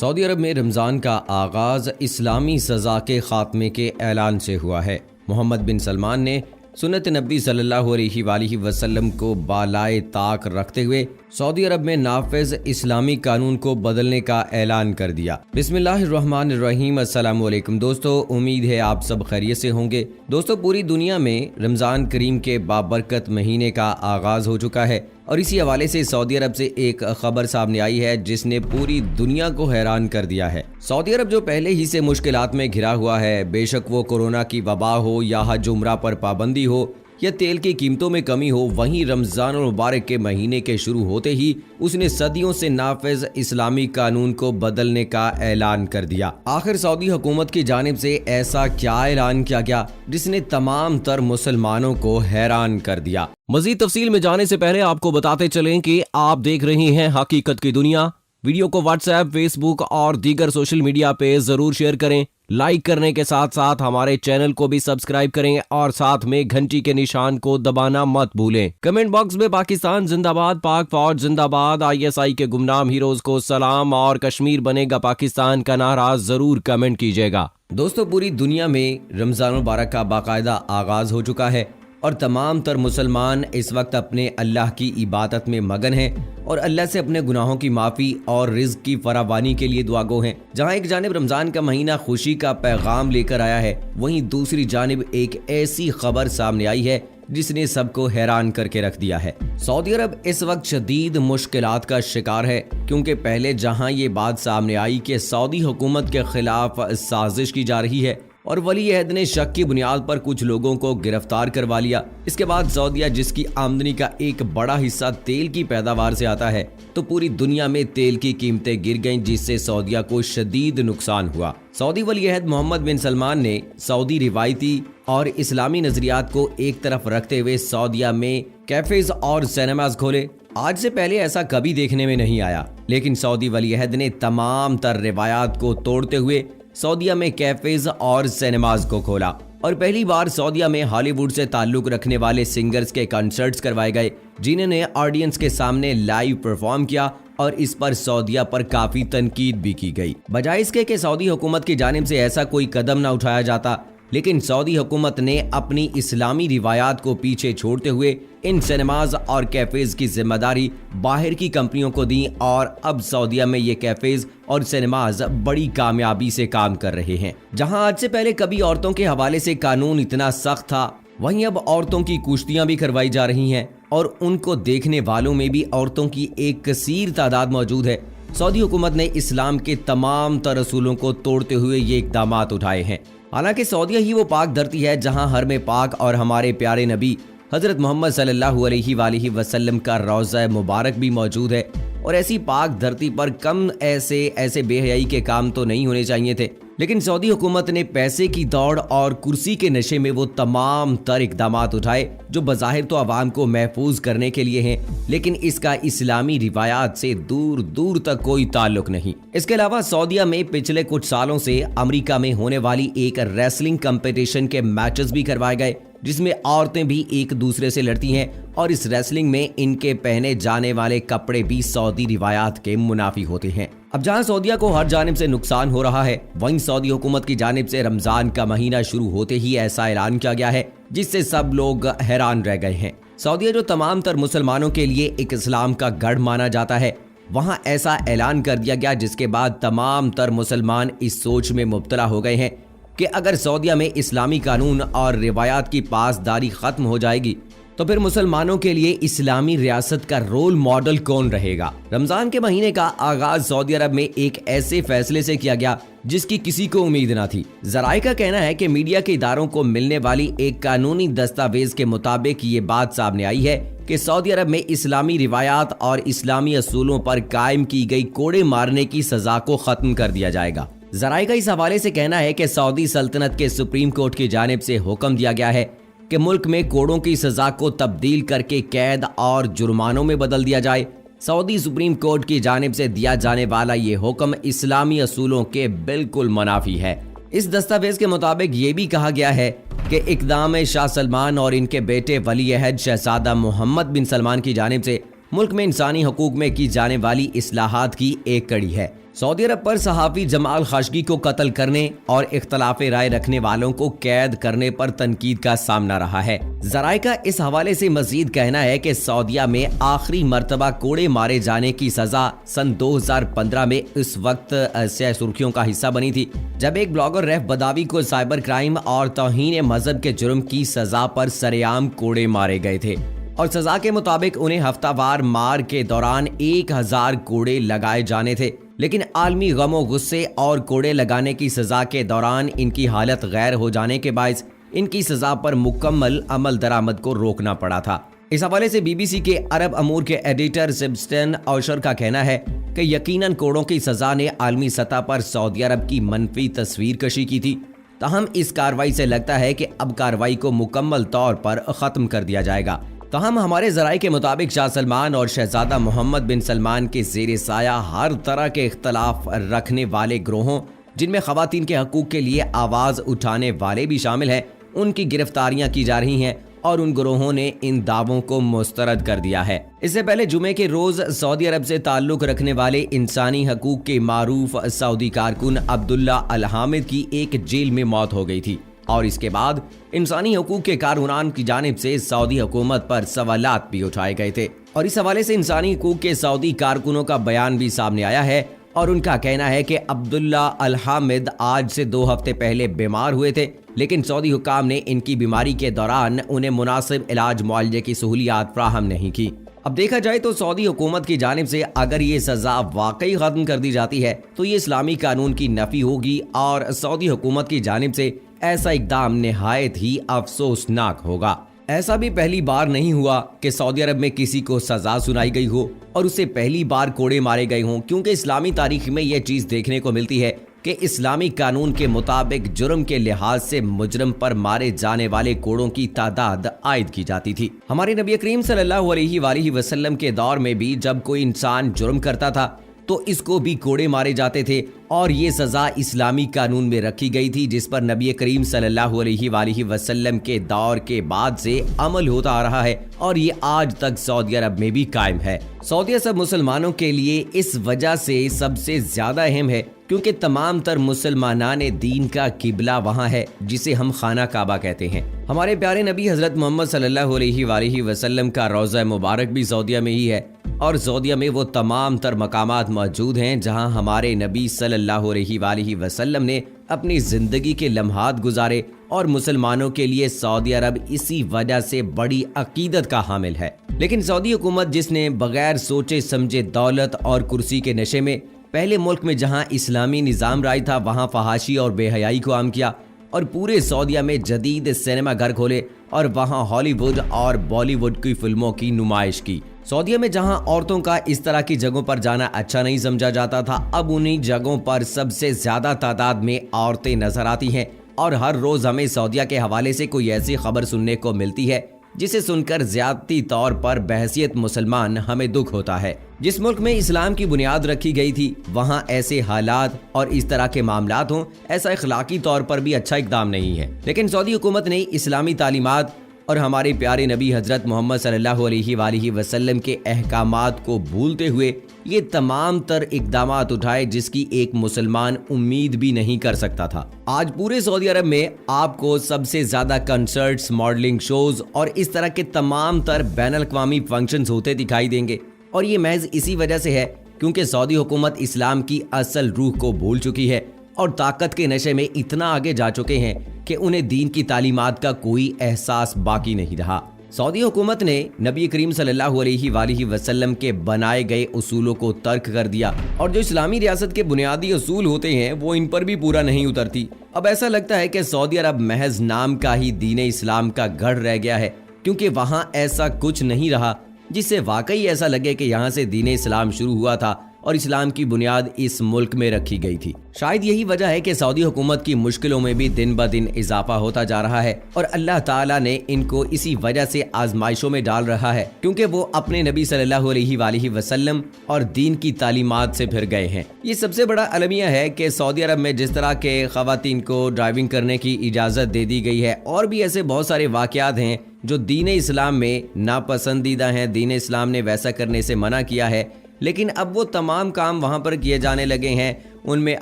سعودی عرب میں رمضان کا آغاز اسلامی سزا کے خاتمے کے اعلان سے ہوا ہے۔ محمد بن سلمان نے سنت نبی صلی اللہ علیہ وآلہ وسلم کو بالائے طاق رکھتے ہوئے سعودی عرب میں نافذ اسلامی قانون کو بدلنے کا اعلان کر دیا۔ بسم اللہ الرحمن الرحیم۔ السلام علیکم دوستو، امید ہے آپ سب خیریت سے ہوں گے۔ دوستو، پوری دنیا میں رمضان کریم کے بابرکت مہینے کا آغاز ہو چکا ہے اور اسی حوالے سے سعودی عرب سے ایک خبر سامنے آئی ہے جس نے پوری دنیا کو حیران کر دیا ہے۔ سعودی عرب جو پہلے ہی سے مشکلات میں گھرا ہوا ہے، بے شک وہ کورونا کی وبا ہو یا حج عمرہ پر پابندی ہو یا تیل کی قیمتوں میں کمی ہو، وہیں رمضان المبارک کے مہینے کے شروع ہوتے ہی اس نے صدیوں سے نافذ اسلامی قانون کو بدلنے کا اعلان کر دیا۔ آخر سعودی حکومت کی جانب سے ایسا کیا اعلان کیا گیا جس نے تمام تر مسلمانوں کو حیران کر دیا؟ مزید تفصیل میں جانے سے پہلے آپ کو بتاتے چلیں کہ آپ دیکھ رہے ہیں حقیقت کی دنیا۔ ویڈیو کو واٹس ایپ، فیس بک اور دیگر سوشل میڈیا پہ ضرور شیئر کریں۔ لائک کرنے کے ساتھ ساتھ ہمارے چینل کو بھی سبسکرائب کریں اور ساتھ میں گھنٹی کے نشان کو دبانا مت بھولیں۔ کمنٹ باکس میں پاکستان زندہ باد، پاک فوج زندہ باد، ISI کے گمنام ہیروز کو سلام اور کشمیر بنے گا پاکستان کا نعرہ ضرور کمنٹ کیجیے گا۔ دوستو، پوری دنیا میں رمضان المبارک کا باقاعدہ آغاز ہو چکا ہے اور تمام تر مسلمان اس وقت اپنے اللہ کی عبادت میں مگن ہیں اور اللہ سے اپنے گناہوں کی معافی اور رزق کی فراوانی کے لیے دعا گو ہیں۔ جہاں ایک جانب رمضان کا مہینہ خوشی کا پیغام لے کر آیا ہے، وہیں دوسری جانب ایک ایسی خبر سامنے آئی ہے جس نے سب کو حیران کر کے رکھ دیا ہے۔ سعودی عرب اس وقت شدید مشکلات کا شکار ہے، کیونکہ پہلے جہاں یہ بات سامنے آئی کہ سعودی حکومت کے خلاف سازش کی جا رہی ہے اور ولی عہد نے شک کی بنیاد پر کچھ لوگوں کو گرفتار کروا لیا، اس کے بعد سعودیہ جس کی آمدنی کا ایک بڑا حصہ تیل کی پیداوار سے آتا ہے، تو پوری دنیا میں تیل کی قیمتیں گر گئیں، جس سے سعودیہ کو شدید نقصان ہوا۔ سعودی ولی عہد محمد بن سلمان نے سعودی روایتی اور اسلامی نظریات کو ایک طرف رکھتے ہوئے سعودیہ میں کیفیز اور سینماز کھولے۔ آج سے پہلے ایسا کبھی دیکھنے میں نہیں آیا، لیکن سعودی ولی عہد نے تمام تر روایات کو توڑتے ہوئے سعودیہ میں کیفیز اور سینماز کو کھولا اور پہلی بار سعودیہ میں ہالی ووڈ سے تعلق رکھنے والے سنگرز کے کنسرٹس کروائے گئے، جنہوں نے آڈینس کے سامنے لائیو پرفارم کیا اور اس پر سعودیہ پر کافی تنقید بھی کی گئی۔ بجائے اس کے کہ سعودی حکومت کی جانب سے ایسا کوئی قدم نہ اٹھایا جاتا، لیکن سعودی حکومت نے اپنی اسلامی روایات کو پیچھے چھوڑتے ہوئے ان سینماز اور کیفیز کی ذمہ داری باہر کی کمپنیوں کو دی اور اب سعودیہ میں یہ کیفیز اور سینماز بڑی کامیابی سے کام کر رہے ہیں۔ جہاں آج سے پہلے کبھی عورتوں کے حوالے سے قانون اتنا سخت تھا، وہیں اب عورتوں کی کشتیاں بھی کروائی جا رہی ہیں اور ان کو دیکھنے والوں میں بھی عورتوں کی ایک کثیر تعداد موجود ہے۔ سعودی حکومت نے اسلام کے تمام تر اصولوں کو توڑتے ہوئے یہ اقدامات اٹھائے ہیں۔ حالانکہ سعودیہ ہی وہ پاک دھرتی ہے جہاں حرم پاک اور ہمارے پیارے نبی حضرت محمد صلی اللہ علیہ وآلہ وسلم کا روضہ مبارک بھی موجود ہے، اور ایسی پاک دھرتی پر کم ایسے بے حیائی کے کام تو نہیں ہونے چاہیے تھے، لیکن سعودی حکومت نے پیسے کی دوڑ اور کرسی کے نشے میں وہ تمام تر اقدامات اٹھائے جو بظاہر تو عوام کو محفوظ کرنے کے لیے ہیں، لیکن اس کا اسلامی روایات سے دور دور تک کوئی تعلق نہیں۔ اس کے علاوہ سعودیہ میں پچھلے کچھ سالوں سے امریکہ میں ہونے والی ایک ریسلنگ کمپٹیشن کے میچز بھی کروائے گئے، جس میں عورتیں بھی ایک دوسرے سے لڑتی ہیں اور اس ریسلنگ میں ان کے پہنے جانے والے کپڑے بھی سعودی روایات کے منافی ہوتے ہیں۔ اب جہاں سعودیہ کو ہر جانب سے نقصان ہو رہا ہے، وہیں سعودی حکومت کی جانب سے رمضان کا مہینہ شروع ہوتے ہی ایسا اعلان کیا گیا ہے جس سے سب لوگ حیران رہ گئے ہیں۔ سعودیہ جو تمام تر مسلمانوں کے لیے ایک اسلام کا گڑھ مانا جاتا ہے، وہاں ایسا اعلان کر دیا گیا جس کے بعد تمام تر مسلمان اس سوچ میں مبتلا ہو گئے ہیں کہ اگر سعودیہ میں اسلامی قانون اور روایات کی پاسداری ختم ہو جائے گی تو پھر مسلمانوں کے لیے اسلامی ریاست کا رول ماڈل کون رہے گا؟ رمضان کے مہینے کا آغاز سعودی عرب میں ایک ایسے فیصلے سے کیا گیا جس کی کسی کو امید نہ تھی۔ ذرائع کا کہنا ہے کہ میڈیا کے اداروں کو ملنے والی ایک قانونی دستاویز کے مطابق یہ بات سامنے آئی ہے کہ سعودی عرب میں اسلامی روایات اور اسلامی اصولوں پر قائم کی گئی کوڑے مارنے کی سزا کو ختم کر دیا جائے گا۔ ذرائع کا اس حوالے سے کہنا ہے کہ سعودی سلطنت کے سپریم کورٹ کی جانب سے حکم دیا گیا ہے کہ ملک میں کوڑوں کی سزا کو تبدیل کر کے قید اور جرمانوں میں بدل دیا جائے۔ سعودی سپریم کورٹ کی جانب سے دیا جانے والا یہ حکم اسلامی اصولوں کے بالکل منافی ہے۔ اس دستاویز کے مطابق یہ بھی کہا گیا ہے کہ اقدام شاہ سلمان اور ان کے بیٹے ولی عہد شہزادہ محمد بن سلمان کی جانب سے ملک میں انسانی حقوق میں کی جانے والی اصلاحات کی ایک کڑی ہے۔ سعودی عرب پر صحافی جمال خاشقجی کو قتل کرنے اور اختلاف رائے رکھنے والوں کو قید کرنے پر تنقید کا سامنا رہا ہے۔ ذرائع کا اس حوالے سے مزید کہنا ہے کہ سعودیہ میں آخری مرتبہ کوڑے مارے جانے کی سزا سن 2015 میں اس وقت سیاہ سرخیوں کا حصہ بنی تھی، جب ایک بلاگر ریف بداوی کو سائبر کرائم اور توہین مذہب کے جرم کی سزا پر سرعام کوڑے مارے گئے تھے، اور سزا کے مطابق انہیں ہفتہ وار مار کے دوران 1000 کوڑے لگائے جانے تھے، لیکن عالمی غم و غصے اور کوڑے لگانے کی سزا کے دوران ان کی حالت غیر ہو جانے کے باعث ان کی سزا پر مکمل عمل درآمد کو روکنا پڑا تھا۔ اس حوالے سے BBC کے عرب امور کے ایڈیٹر سیبسٹین اوشر کا کہنا ہے کہ یقیناً کوڑوں کی سزا نے عالمی سطح پر سعودی عرب کی منفی تصویر کشی کی تھی، تاہم اس کارروائی سے لگتا ہے کہ اب کارروائی کو مکمل طور پر ختم کر دیا جائے گا۔ تاہم ہمارے ذرائع کے مطابق شاہ سلمان اور شہزادہ محمد بن سلمان کے زیر سایہ ہر طرح کے اختلاف رکھنے والے گروہوں، جن میں خواتین کے حقوق کے لیے آواز اٹھانے والے بھی شامل ہیں، ان کی گرفتاریاں کی جا رہی ہیں اور ان گروہوں نے ان دعووں کو مسترد کر دیا ہے۔ اس سے پہلے جمعے کے روز سعودی عرب سے تعلق رکھنے والے انسانی حقوق کے معروف سعودی کارکن عبداللہ الحامد کی ایک جیل میں موت ہو گئی تھی، اور اس کے بعد انسانی حقوق کے کارکنان کی جانب سے سعودی حکومت پر سوالات بھی اٹھائے گئے تھے، اور اس حوالے سے انسانی حقوق کے سعودی کارکنوں کا بیان بھی سامنے آیا ہے، اور ان کا کہنا ہے کہ عبداللہ الحامد آج سے 2 ہفتے پہلے بیمار ہوئے تھے، لیکن سعودی حکام نے ان کی بیماری کے دوران انہیں مناسب علاج معالجے کی سہولیات فراہم نہیں کی۔ اب دیکھا جائے تو سعودی حکومت کی جانب سے اگر یہ سزا واقعی ختم کر دی جاتی ہے تو یہ اسلامی قانون کی نفی ہوگی، اور سعودی حکومت کی جانب سے ایسا اقدام نہایت ہی افسوسناک ہوگا۔ ایسا بھی پہلی بار نہیں ہوا کہ سعودی عرب میں کسی کو سزا سنائی گئی ہو اور اسے پہلی بار کوڑے مارے گئے ہوں، کیونکہ اسلامی تاریخ میں یہ چیز دیکھنے کو ملتی ہے کہ اسلامی قانون کے مطابق جرم کے لحاظ سے مجرم پر مارے جانے والے کوڑوں کی تعداد عائد کی جاتی تھی۔ ہمارے نبی کریم صلی اللہ علیہ وآلہ وسلم کے دور میں بھی جب کوئی انسان جرم کرتا تھا تو اس کو بھی کوڑے مارے جاتے تھے، اور یہ سزا اسلامی قانون میں رکھی گئی تھی، جس پر نبی کریم صلی اللہ علیہ وآلہ وسلم کے دور کے بعد سے عمل ہوتا آ رہا ہے، اور یہ آج تک سعودی عرب میں بھی قائم ہے۔ سعودیہ سب مسلمانوں کے لیے اس وجہ سے سب سے زیادہ اہم ہے کیونکہ تمام تر مسلمانان دین کا قبلہ وہاں ہے، جسے ہم خانہ کعبہ کہتے ہیں۔ ہمارے پیارے نبی حضرت محمد صلی اللہ علیہ وآلہ وسلم کا روضہ مبارک بھی سعودیہ میں ہی ہے، اور سعودیہ میں وہ تمام تر مقامات موجود ہیں جہاں ہمارے نبی صلی اللہ علیہ وآلہ وسلم نے اپنی زندگی کے لمحات گزارے، اور مسلمانوں کے لیے سعودی عرب اسی وجہ سے بڑی عقیدت کا حامل ہے۔ لیکن سعودی حکومت، جس نے بغیر سوچے سمجھے دولت اور کرسی کے نشے میں پہلے ملک میں جہاں اسلامی نظام رائج تھا وہاں فحاشی اور بے حیائی کو عام کیا، اور پورے سعودیہ میں جدید سینما گھر کھولے اور وہاں ہالی ووڈ اور بالی ووڈ کی فلموں کی نمائش کی۔ سعودیہ میں جہاں عورتوں کا اس طرح کی جگہوں پر جانا اچھا نہیں سمجھا جاتا تھا، اب انہی جگہوں پر سب سے زیادہ تعداد میں عورتیں نظر آتی ہیں، اور ہر روز ہمیں سعودیہ کے حوالے سے کوئی ایسی خبر سننے کو ملتی ہے جسے سن کر زیادتی طور پر بحیثیت مسلمان ہمیں دکھ ہوتا ہے۔ جس ملک میں اسلام کی بنیاد رکھی گئی تھی وہاں ایسے حالات اور اس طرح کے معاملات ہوں، ایسا اخلاقی طور پر بھی اچھا اقدام نہیں ہے۔ لیکن سعودی حکومت نے اسلامی تعلیمات اور ہمارے پیارے نبی حضرت محمد صلی اللہ علیہ وآلہ وسلم کے احکامات کو بھولتے ہوئے یہ تمام تر اقدامات اٹھائے جس کی ایک مسلمان امید بھی نہیں کر سکتا تھا۔ آج پورے سعودی عرب میں آپ کو سب سے زیادہ کنسرٹس، ماڈلنگ شوز اور اس طرح کے تمام تر بین الاقوامی فنکشنز ہوتے دکھائی دیں گے، اور یہ محض اسی وجہ سے ہے کیونکہ سعودی حکومت اسلام کی اصل روح کو بھول چکی ہے اور طاقت کے نشے میں اتنا آگے جا چکے ہیں کہ انہیں دین کی تعلیمات کا کوئی احساس باقی نہیں رہا۔ سعودی حکومت نے نبی کریم صلی اللہ علیہ وآلہ وسلم کے بنائے گئے اصولوں کو ترک کر دیا، اور جو اسلامی ریاست کے بنیادی اصول ہوتے ہیں وہ ان پر بھی پورا نہیں اترتی۔ اب ایسا لگتا ہے کہ سعودی عرب محض نام کا ہی دین اسلام کا گڑھ رہ گیا ہے، کیونکہ وہاں ایسا کچھ نہیں رہا جس سے واقعی ایسا لگے کہ یہاں سے دین اسلام شروع ہوا تھا اور اسلام کی بنیاد اس ملک میں رکھی گئی تھی۔ شاید یہی وجہ ہے کہ سعودی حکومت کی مشکلوں میں بھی دن بدن اضافہ ہوتا جا رہا ہے، اور اللہ تعالیٰ نے ان کو اسی وجہ سے آزمائشوں میں ڈال رہا ہے کیونکہ وہ اپنے نبی صلی اللہ علیہ وآلہ وسلم اور دین کی تعلیمات سے پھر گئے ہیں۔ یہ سب سے بڑا المیہ ہے کہ سعودی عرب میں جس طرح کے خواتین کو ڈرائیونگ کرنے کی اجازت دے دی گئی ہے، اور بھی ایسے بہت سارے واقعات ہیں جو دین اسلام میں ناپسندیدہ ہیں، دین اسلام نے ویسا کرنے سے منع کیا ہے، لیکن اب وہ تمام کام وہاں پر کیے جانے لگے ہیں. ان میں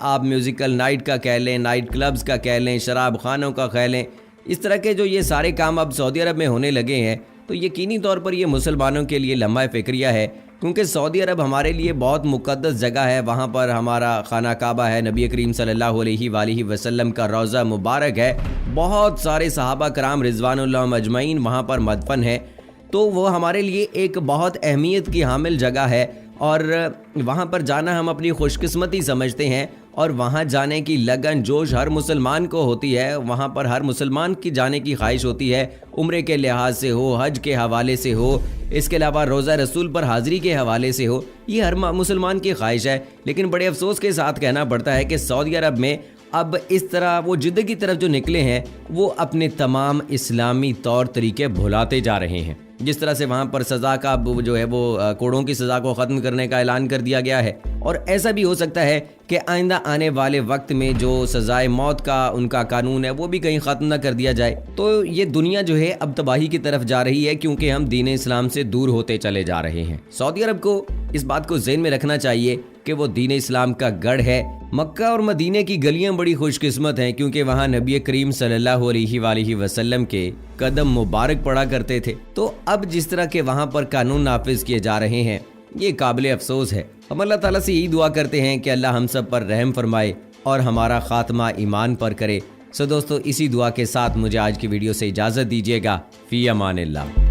آپ میوزیکل نائٹ کا کہہ لیں, نائٹ کلبز کا کہہ لیں, شراب خانوں کا کہہ لیں, اس طرح کے جو یہ سارے کام اب سعودی عرب میں ہونے لگے ہیں, تو یقینی طور پر یہ مسلمانوں کے لیے لمحہ فکریہ ہے, کیونکہ سعودی عرب ہمارے لیے بہت مقدس جگہ ہے. وہاں پر ہمارا خانہ کعبہ ہے, نبی کریم صلی اللہ علیہ وآلہ وسلم کا روضہ مبارک ہے, بہت سارے صحابہ کرام رضوان اللہ اجمعین وہاں پر مدفن ہیں. تو وہ ہمارے لیے ایک بہت اہمیت کی حامل جگہ ہے, اور وہاں پر جانا ہم اپنی خوش قسمتی سمجھتے ہیں, اور وہاں جانے کی لگن جوش ہر مسلمان کو ہوتی ہے. وہاں پر ہر مسلمان کی جانے کی خواہش ہوتی ہے, عمرے کے لحاظ سے ہو, حج کے حوالے سے ہو, اس کے علاوہ روزہ رسول پر حاضری کے حوالے سے ہو, یہ ہر مسلمان کی خواہش ہے. لیکن بڑے افسوس کے ساتھ کہنا پڑتا ہے کہ سعودی عرب میں اب اس طرح وہ جدہ کی طرف جو نکلے ہیں وہ اپنے تمام اسلامی طور طریقے بھلاتے جا رہے ہیں. جس طرح سے وہاں پر سزا کا جو ہے وہ کوڑوں کی سزا کو ختم کرنے کا اعلان کر دیا گیا ہے, اور ایسا بھی ہو سکتا ہے کہ آئندہ آنے والے وقت میں جو سزائے موت کا ان کا قانون ہے وہ بھی کہیں ختم نہ کر دیا جائے. تو یہ دنیا جو ہے اب تباہی کی طرف جا رہی ہے, کیونکہ ہم دین اسلام سے دور ہوتے چلے جا رہے ہیں. سعودی عرب کو اس بات کو ذہن میں رکھنا چاہیے کہ وہ دین اسلام کا گڑھ ہے. مکہ اور مدینے کی گلیاں بڑی خوش قسمت ہیں, کیونکہ وہاں نبی کریم صلی اللہ علیہ وآلہ وسلم کے قدم مبارک پڑا کرتے تھے. تو اب جس طرح کے وہاں پر قانون نافذ کیے جا رہے ہیں یہ قابل افسوس ہے. ہم اللہ تعالیٰ سے یہی دعا کرتے ہیں کہ اللہ ہم سب پر رحم فرمائے اور ہمارا خاتمہ ایمان پر کرے. سو دوستو, اسی دعا کے ساتھ مجھے آج کی ویڈیو سے اجازت دیجیے گا. فی امان اللہ.